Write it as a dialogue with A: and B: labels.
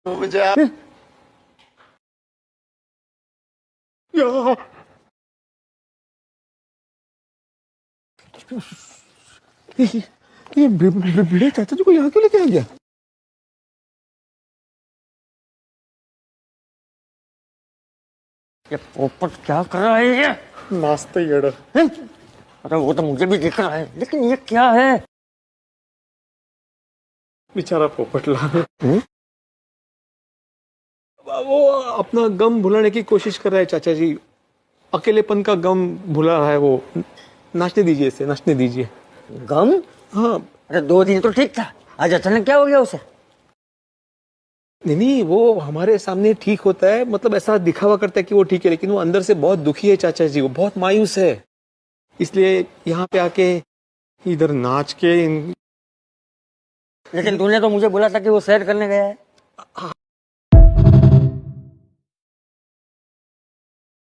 A: तो मुझे आप
B: ये भिड़े चाचा जी को यहाँ क्यों लेके आ गया?
C: ये पोपट क्या कर रहा है ये?
B: नाश्ते येड़।
C: अरे वो तो मुझे भी दिख रहा है, लेकिन ये क्या है?
B: बेचारा पोपटला वो अपना गम भुलाने की कोशिश कर रहा है चाचा जी। अकेलेपन का गम भुला रहा है वो। नाचने दीजिए इसे, नाचने दीजिए।
C: गम?
B: हाँ।
C: अरे 2 दिन तो ठीक था, आज अचानक क्या हो गया उसे?
B: नहीं, वो हमारे सामने ठीक होता है, मतलब ऐसा दिखावा करता है कि वो ठीक है, लेकिन वो अंदर से बहुत दुखी है चाचा जी। वो बहुत मायूस है, इसलिए यहाँ पे आके इधर नाच के
C: लेकिन तूने तो मुझे बोला था कि वो सैर करने गया है।